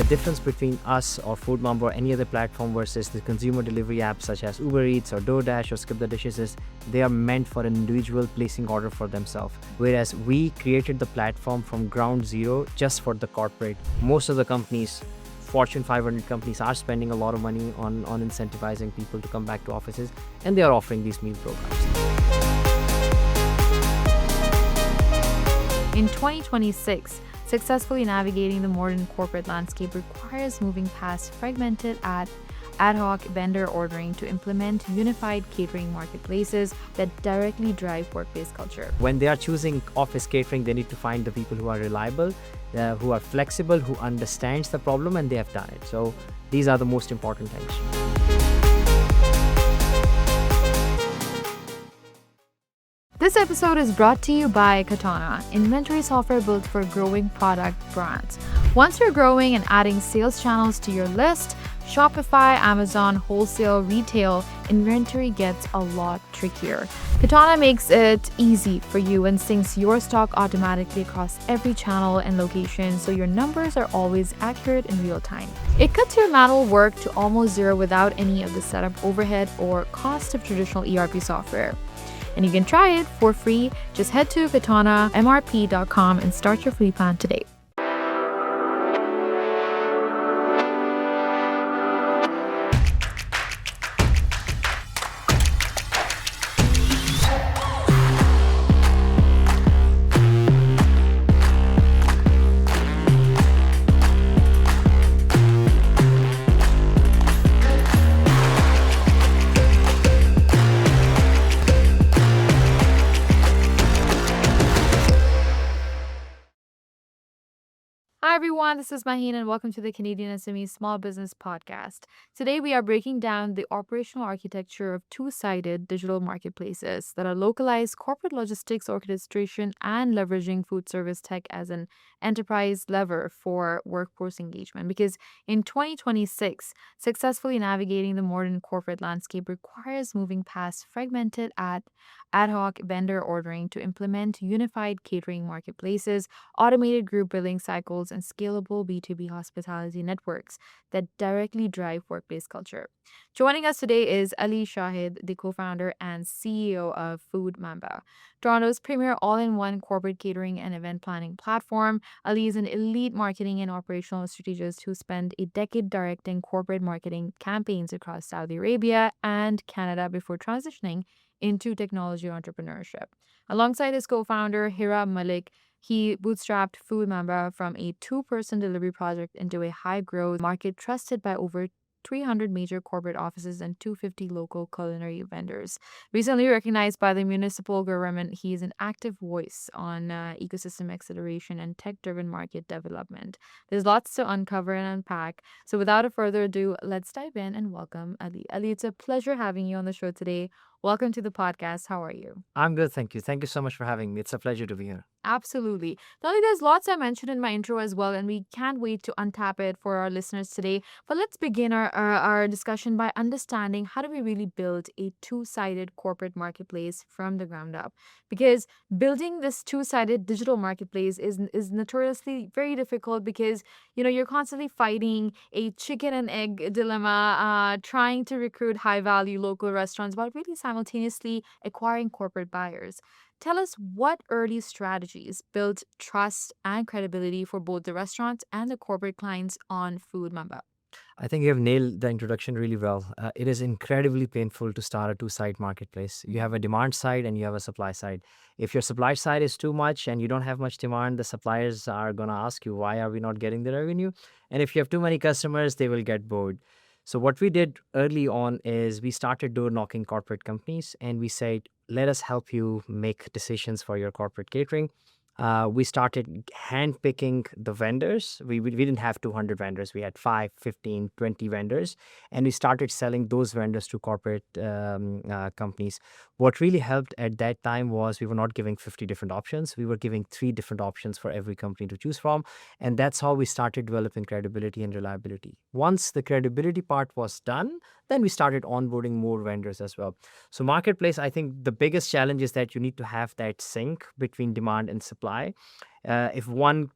difference between us or Food Mamba or any other platform versus the consumer delivery apps such as Uber Eats or DoorDash or Skip the Dishes is they are meant for an individual placing order for themselves. Whereas we created the platform from ground zero just for the corporate. Most of the companies, Fortune 500 companies, are spending a lot of money on incentivizing people to come back to offices, and they are offering these meal programs. In 2026, successfully navigating the modern corporate landscape requires moving past fragmented ad hoc vendor ordering to implement unified catering marketplaces that directly drive workplace culture. When they are choosing office catering, they need to find the people who are reliable, who are flexible, who understands the problem, and they have done it. So these are the most important things. This episode is brought to you by Katana, inventory software built for growing product brands. Once you're growing and adding sales channels to your list, Shopify, Amazon, wholesale, retail, inventory gets a lot trickier. Katana makes it easy for you and syncs your stock automatically across every channel and location, so your numbers are always accurate in real time. It cuts your manual work to almost zero without any of the setup overhead or cost of traditional ERP software. And you can try it for free. Just head to katanamrp.com and start your free plan today. Hi everyone, this is Maheen and welcome to the CanadianSME Small Business Podcast. Today we are breaking down the operational architecture of two-sided digital marketplaces that are localized corporate logistics orchestration and leveraging food service tech as an enterprise lever for workforce engagement. Because in 2026, successfully navigating the modern corporate landscape requires moving past fragmented ad hoc vendor ordering to implement unified catering marketplaces, automated group billing cycles, and scalable B2B hospitality networks that directly drive workplace culture. Joining us today is Ali Shahid, the co-founder and CEO of Food Mamba, Toronto's premier all-in-one corporate catering and event planning platform. Ali is an elite marketing and operational strategist who spent a decade directing corporate marketing campaigns across Saudi Arabia and Canada before transitioning into technology entrepreneurship. Alongside his co-founder, Hira Malik, he bootstrapped Food Mamba from a two-person delivery project into a high-growth market trusted by over 300 major corporate offices and 250 local culinary vendors. Recently recognized by the municipal government, he is an active voice on ecosystem acceleration and tech-driven market development. There's lots to uncover and unpack. So without a further ado, let's dive in and welcome Ali. Ali, it's a pleasure having you on the show today. Welcome to the podcast. How are you? I'm good, thank you. Thank you so much for having me. It's a pleasure to be here. Absolutely. Not only there's lots I mentioned in my intro as well, and we can't wait to untap it for our listeners today. But let's begin our discussion by understanding how do we really build a two-sided corporate marketplace from the ground up? Because building this two-sided digital marketplace is notoriously very difficult because, you're constantly fighting a chicken and egg dilemma, trying to recruit high-value local restaurants, but really simultaneously acquiring corporate buyers. Tell us what early strategies built trust and credibility for both the restaurants and the corporate clients on Food Mamba. I think you have nailed the introduction really well. It is incredibly painful to start a two-side marketplace. You have a demand side and you have a supply side. If your supply side is too much and you don't have much demand, the suppliers are going to ask you, why are we not getting the revenue? And if you have too many customers, they will get bored. So what we did early on is we started door knocking corporate companies and we said, let us help you make decisions for your corporate catering. We started handpicking the vendors. We didn't have 200 vendors. We had 5, 15, 20 vendors. And we started selling those vendors to corporate companies. What really helped at that time was we were not giving 50 different options. We were giving 3 different options for every company to choose from. And that's how we started developing credibility and reliability. Once the credibility part was done, then we started onboarding more vendors as well. So marketplace, I think the biggest challenge is that you need to have that sync between demand and supply. If one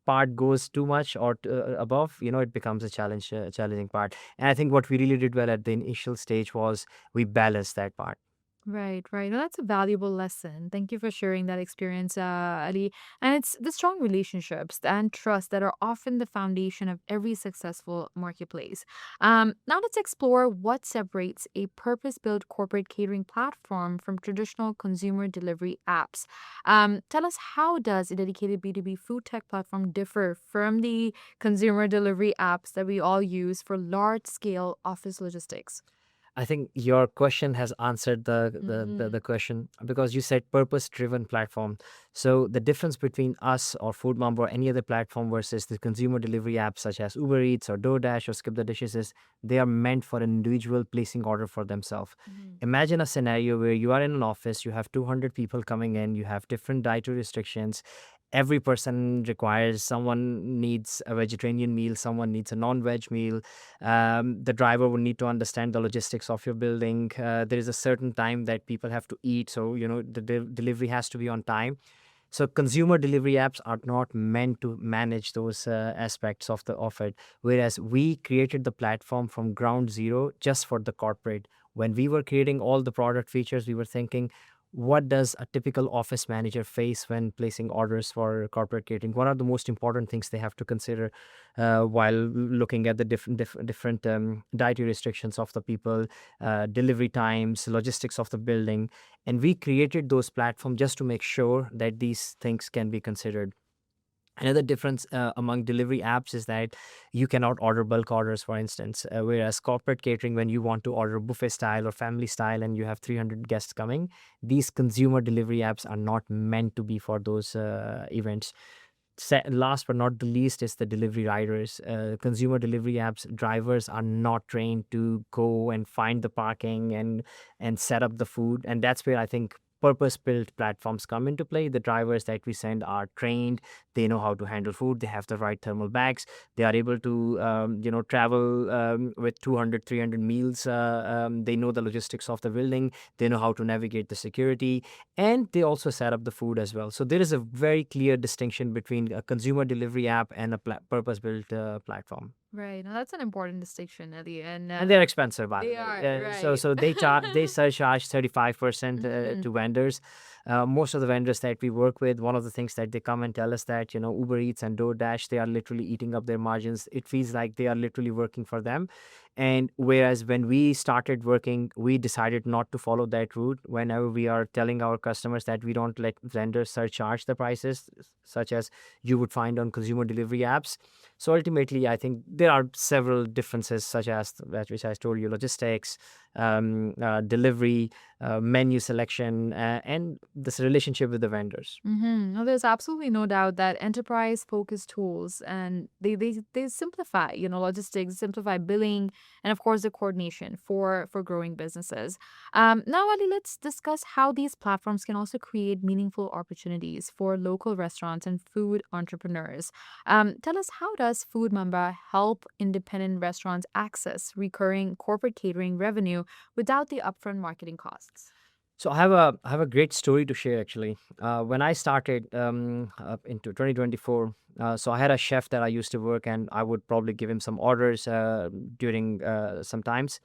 part goes too much or above, it becomes a challenging part. And I think what we really did well at the initial stage was we balanced that part. Right, right. No, that's a valuable lesson. Thank you for sharing that experience, Ali. And it's the strong relationships and trust that are often the foundation of every successful marketplace. Now let's explore what separates a purpose-built corporate catering platform from traditional consumer delivery apps. Tell us, how does a dedicated B2B food tech platform differ from the consumer delivery apps that we all use for large-scale office logistics? I think your question has answered the Mm-hmm. question, because you said purpose driven platform. So the difference between us or Food Mamba or any other platform versus the consumer delivery apps such as Uber Eats or DoorDash or Skip the Dishes is they are meant for an individual placing order for themselves. Imagine a scenario where you are in an office, you have 200 people coming in, you have different dietary restrictions. Every person requires, someone needs a vegetarian meal, someone needs a non-veg meal. The driver would need to understand the logistics of your building. There is a certain time that people have to eat, so the delivery has to be on time. So consumer delivery apps are not meant to manage those aspects of it. Whereas we created the platform from ground zero just for the corporate. When we were creating all the product features, we were thinking, what does a typical office manager face when placing orders for corporate catering? What are the most important things they have to consider while looking at the different dietary restrictions of the people, delivery times, logistics of the building? And we created those platforms just to make sure that these things can be considered. Another difference among delivery apps is that you cannot order bulk orders, for instance, whereas corporate catering, when you want to order buffet style or family style and you have 300 guests coming, these consumer delivery apps are not meant to be for those events. Last but not the least is the delivery riders. Consumer delivery apps drivers are not trained to go and find the parking and set up the food, and that's where I think purpose built platforms come into play. The drivers that we send are trained, they know how to handle food, they have the right thermal bags, they are able to travel with 200, 300 meals. They know the logistics of the building, they know how to navigate the security, and they also set up the food as well. So there is a very clear distinction between a consumer delivery app and a purpose-built platform. Right. Now that's an important distinction, Eddie. And And they're expensive, by the they way. are So right. so they surcharge 35% Mhm. to vendors. Most of the vendors that we work with, one of the things that they come and tell us that Uber Eats and DoorDash, they are literally eating up their margins. It feels like they are literally working for them. And whereas when we started working, we decided not to follow that route. Whenever we are telling our customers that we don't let vendors surcharge the prices, such as you would find on consumer delivery apps. So ultimately, I think there are several differences, such as that which I told you: logistics, delivery, menu selection, and this relationship with the vendors. No, there's absolutely no doubt that enterprise-focused tools and they simplify, logistics, simplify billing, and of course the coordination for growing businesses. Now, Ali, let's discuss how these platforms can also create meaningful opportunities for local restaurants and food entrepreneurs. Tell us, how does Food Mamba help independent restaurants access recurring corporate catering revenue without the upfront marketing costs? So I have a great story to share actually. When I started up into 2024, so I had a chef that I used to work, and I would probably give him some orders during some times.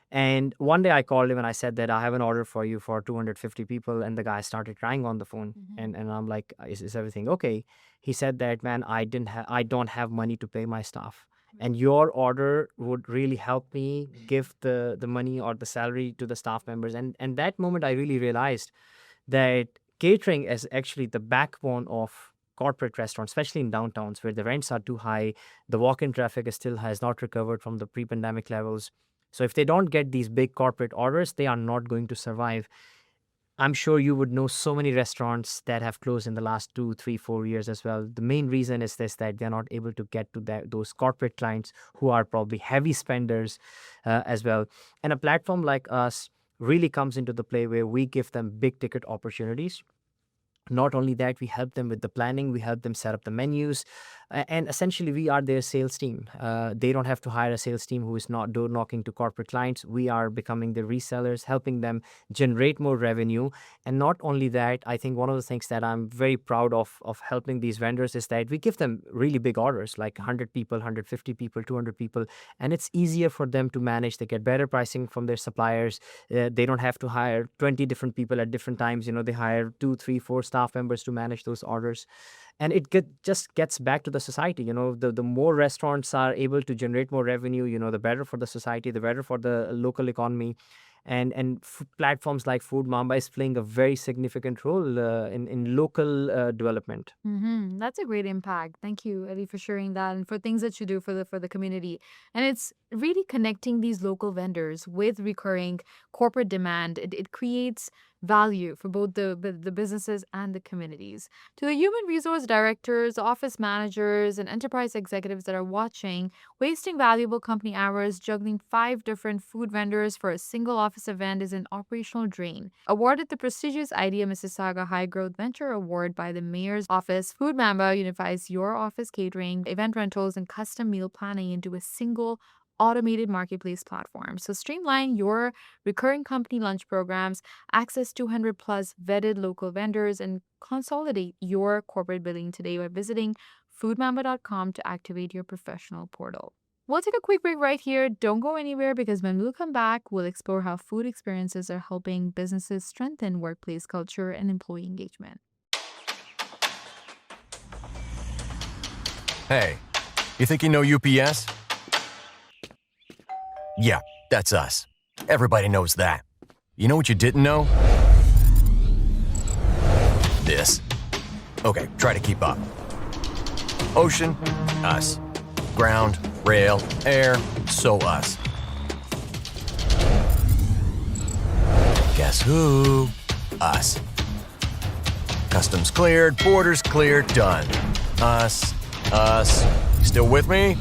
And one day I called him and I said that I have an order for you for 250 people, and the guy started crying on the phone. And I'm like, is everything okay? He said that, man, I don't have money to pay my staff, and your order would really help me give the money or the salary to the staff members. And that moment I really realized that catering is actually the backbone of corporate restaurants, especially in downtowns where the rents are too high, the walk-in traffic is still has not recovered from the pre-pandemic levels. So if they don't get these big corporate orders, they are not going to survive. I'm sure you would know so many restaurants that have closed in the last 2, 3, 4 years as well. The main reason is this, that they're not able to get to those corporate clients who are probably heavy spenders as well. And a platform like us really comes into the play where we give them big ticket opportunities. Not only that, we help them with the planning, we help them set up the menus, And essentially, we are their sales team. They don't have to hire a sales team who is not door knocking to corporate clients. We are becoming the resellers, helping them generate more revenue. And not only that, I think one of the things that I'm very proud of helping these vendors is that we give them really big orders, like 100 people, 150 people, 200 people, and it's easier for them to manage. They get better pricing from their suppliers. They don't have to hire 20 different people at different times. They hire 2, 3, 4 staff members to manage those orders. And it just gets back to the society. The more restaurants are able to generate more revenue, the better for the society, the better for the local economy. And platforms like Food Mamba is playing a very significant role in local development. That's a great impact. Thank you, Ali, for sharing that and for things that you do for the community. And it's really connecting these local vendors with recurring corporate demand. It creates value for both the businesses and the communities. To the human resource directors, office managers, and enterprise executives that are watching, wasting valuable company hours juggling 5 different food vendors for a single office event is an operational drain. Awarded the prestigious IDEA Mississauga High Growth Venture Award by the Mayor's Office, Food Mamba unifies your office catering, event rentals, and custom meal planning into a single automated marketplace platform. So streamline your recurring company lunch programs, access 200 plus vetted local vendors, and consolidate your corporate billing today by visiting foodmamba.com to activate your professional portal. We'll take a quick break right here. Don't go anywhere, because when we'll come back, we'll explore how food experiences are helping businesses strengthen workplace culture and employee engagement. Hey, you think you know UPS? Yeah, that's us. Everybody knows that. You know what you didn't know? This. Okay, try to keep up. Ocean, us. Ground, rail, air, so us. Guess who? Us. Customs cleared, borders cleared, done. Us. You still with me?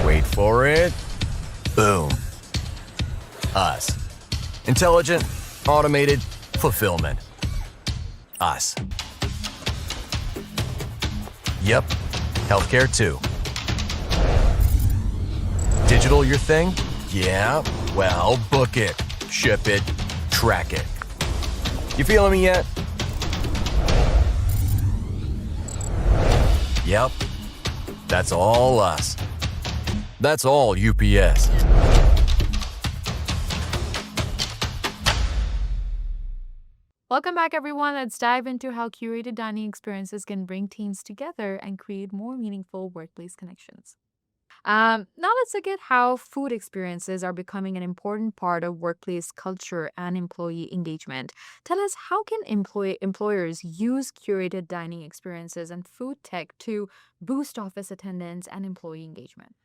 Wait for it. Boom. Us. Intelligent, automated, fulfillment. Us. Yep. Healthcare too. Digital your thing? Yeah. Well, book it, ship it, track it. You feeling me yet? Yep. That's all us. That's all UPS. Welcome back, everyone. Let's dive into how curated dining experiences can bring teams together and create more meaningful workplace connections. Now let's look at how food experiences are becoming an important part of workplace culture and employee engagement. Tell us, how can employers use curated dining experiences and food tech to boost office attendance and employee engagement?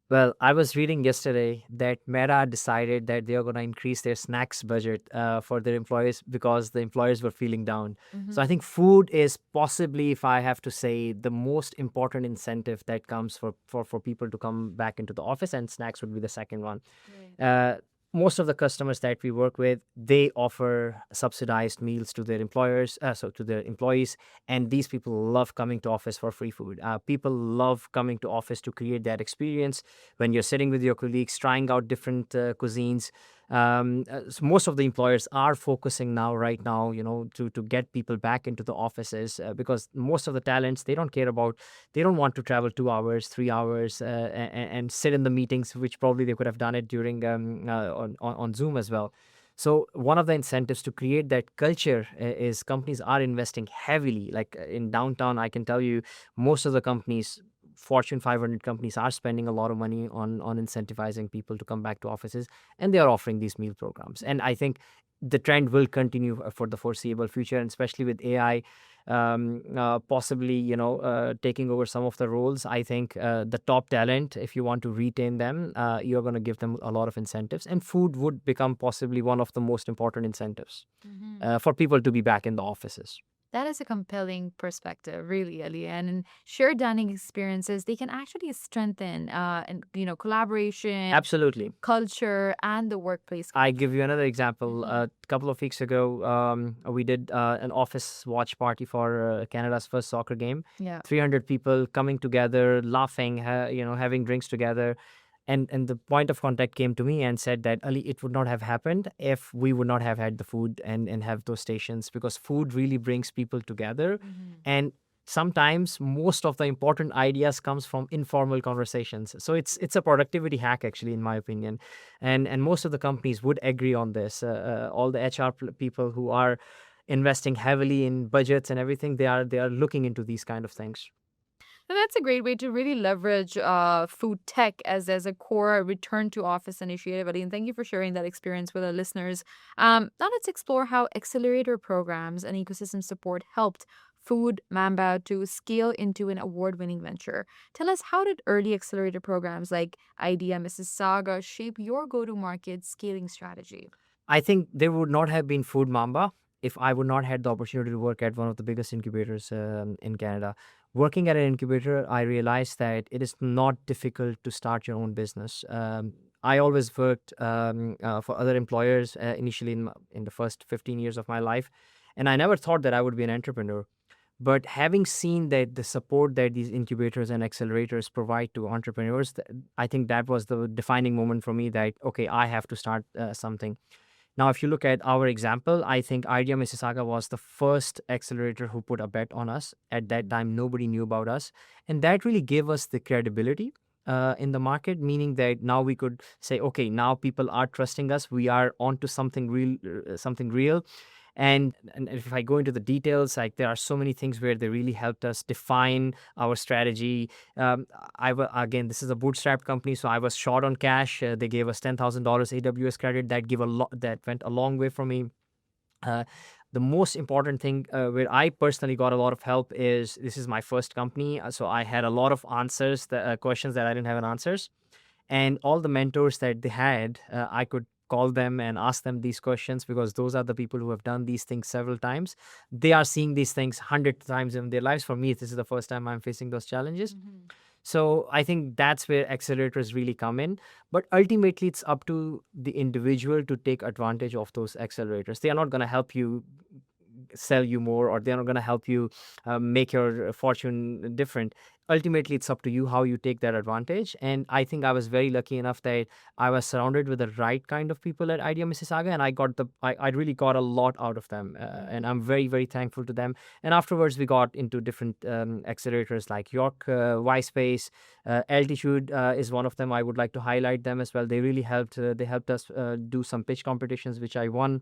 Well, I was reading yesterday that Meta decided that they are going to increase their snacks budget for their employees because the employers were feeling down. So I think food is possibly, if I have to say, the most important incentive that comes for people to come back into the office, and snacks would be the second one. Uh, Most of the customers that we work with, they offer subsidized meals to their to their employees, and these people love coming to office for free food. People love coming to office to create that experience when you're sitting with your colleagues, trying out different cuisines. So most of the employers are focusing right now, to get people back into the offices, because most of the talents, they don't want to travel 2 hours, 3 hours, and sit in the meetings, which probably they could have done it during on Zoom as well. So one of the incentives to create that culture is companies are investing heavily. Like in downtown, I can tell you, most of the companies, Fortune 500 companies, are spending a lot of money on incentivizing people to come back to offices, and they are offering these meal programs. And I think the trend will continue for the foreseeable future, and especially with AI possibly taking over some of the roles. I think the top talent, if you want to retain them, you're going to give them a lot of incentives, and food would become possibly one of the most important incentives for people to be back in the offices. That is a compelling perspective, really, Ali. And in shared dining experiences, they can actually strengthen, collaboration, Absolutely. culture, and the workplace. I give you another example. Mhm. A couple of weeks ago, we did an office watch party for Canada's first soccer game. Yeah. 300 people coming together, laughing, having drinks together. And the point of contact came to me and said that, Ali, it would not have happened if we would not have had the food and have those stations, because food really brings people together. Mhm. And sometimes most of the important ideas comes from informal conversations. So it's a productivity hack, actually, in my opinion. And most of the companies would agree on this. All the HR people who are investing heavily in budgets and everything, they are looking into these kind of things. And that's a great way to really leverage food tech as a core return to office initiative, Ali. And thank you for sharing that experience with our listeners. Now let's explore how accelerator programs and ecosystem support helped Food Mamba to scale into an award-winning venture. Tell us, how did early accelerator programs like IDEA Mississauga shape your go-to-market scaling strategy? I think there would not have been Food Mamba if I would not had the opportunity to work at one of the biggest incubators in Canada. Working at an incubator, I realized that it is not difficult to start your own business. I always worked for other employers initially in the first 15 years of my life, and I never thought that I would be an entrepreneur. But having seen that the support that these incubators and accelerators provide to entrepreneurs, I think that was the defining moment for me that, okay, I have to start something. Now, if you look at our example, I think IDEA Mississauga was the first accelerator who put a bet on us. At that time, nobody knew about us. And that really gave us the credibility in the market, meaning that now we could say, okay, now people are trusting us. We are onto something real, something real. And if I go into the details, like there are so many things where they really helped us define our strategy. Again, this is a bootstrapped company, so I was short on cash. They gave us $10,000 AWS credit. That went a long way for me. Uh, the most important thing where I personally got a lot of help is, this is my first company, so I had a lot of answers, questions that I didn't have an answers, and all the mentors that they had, I could call them and ask them these questions, because those are the people who have done these things several times. They are seeing these things 100 times in their lives. For me, this is the first time I'm facing those challenges. So I think that's where accelerators really come in. But ultimately, it's up to the individual to take advantage of those accelerators. They are not going to help you sell you more, or they're not going to help you make your fortune different. Ultimately, it's up to you how you take that advantage. And I think I was very lucky enough that I was surrounded with the right kind of people at IDEA Mississauga, and I really got a lot out of them, and I'm very, very thankful to them. And afterwards, we got into different accelerators like York, Y-Space, Altitude is one of them. I would like to highlight them as well. They really helped. They helped us do some pitch competitions, which I won.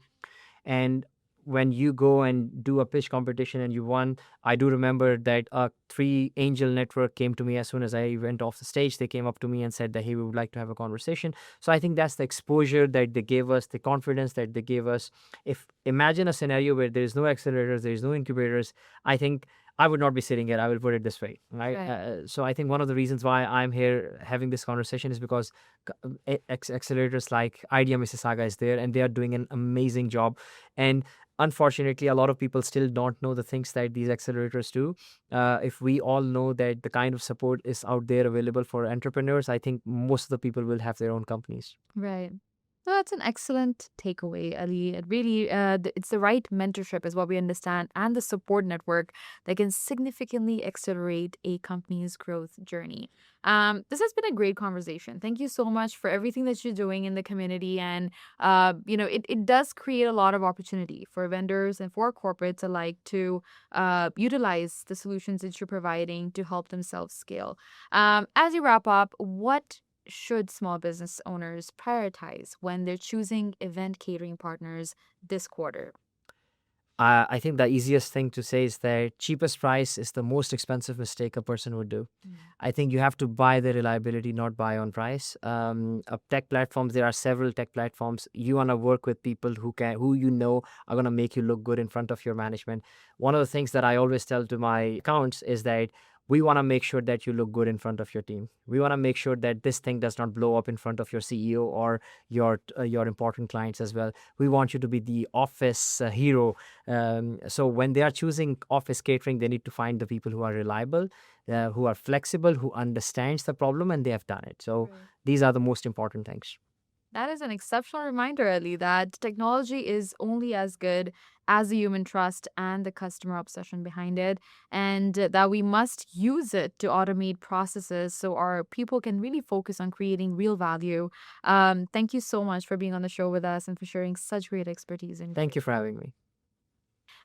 And when you go and do a pitch competition and you won, I do remember that three angel network came to me as soon as I went off the stage. They came up to me and said that, hey, we would like to have a conversation. So I think that's the exposure that they gave us, the confidence that they gave us. If imagine a scenario where there is no accelerators, there is no incubators, I think I would not be sitting here. I will put it this way, right? Right. So I think one of the reasons why I'm here having this conversation is because accelerators like IDEA Mississauga is there, and they are doing an amazing job. And unfortunately, a lot of people still don't know the things that these accelerators do. If we all know that the kind of support is out there available for entrepreneurs, I think most of the people will have their own companies. Right. No, that's an excellent takeaway, Ali. It really, it's the right mentorship, is what we understand, and the support network that can significantly accelerate a company's growth journey. This has been a great conversation. Thank you so much for everything that you're doing in the community, and it does create a lot of opportunity for vendors and for corporates alike to utilize the solutions that you're providing to help themselves scale. As you wrap up, what should small business owners prioritize when they're choosing event catering partners this quarter? I think the easiest thing to say is that cheapest price is the most expensive mistake a person would do. I think you have to buy the reliability, not buy on price. Tech platforms, there are several tech platforms. You want to work with people who you know are going to make you look good in front of your management. One of the things that I always tell to my accounts is that We want to make sure that you look good in front of your team. We want to make sure that this thing does not blow up in front of your CEO or your important clients as well. We want you to be the office hero. So when they are choosing office catering, they need to find the people who are reliable, who are flexible, who understands the problem, and they have done it. So these are the most important things. That is an exceptional reminder, Ali, that technology is only as good as the human trust and the customer obsession behind it, and that we must use it to automate processes so our people can really focus on creating real value. Thank you so much for being on the show with us and for sharing such great expertise. Thank you for having me.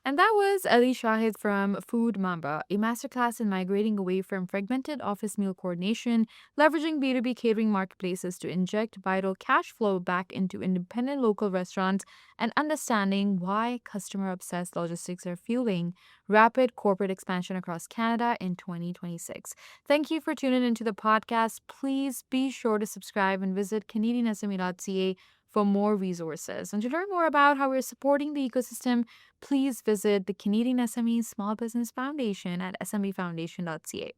And that was Ali Shahid from Food Mamba, a masterclass in migrating away from fragmented office meal coordination, leveraging B2B catering marketplaces to inject vital cash flow back into independent local restaurants, and understanding why customer-obsessed logistics are fueling rapid corporate expansion across Canada in 2026. Thank you for tuning into the podcast. Please be sure to subscribe and visit CanadianSME.ca for more resources. And to learn more about how we're supporting the ecosystem, please visit the Canadian SME Small Business Foundation at smefoundation.ca.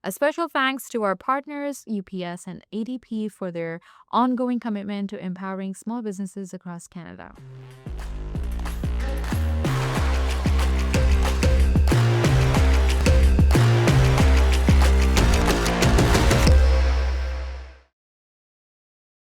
A special thanks to our partners, UPS and ADP, for their ongoing commitment to empowering small businesses across Canada.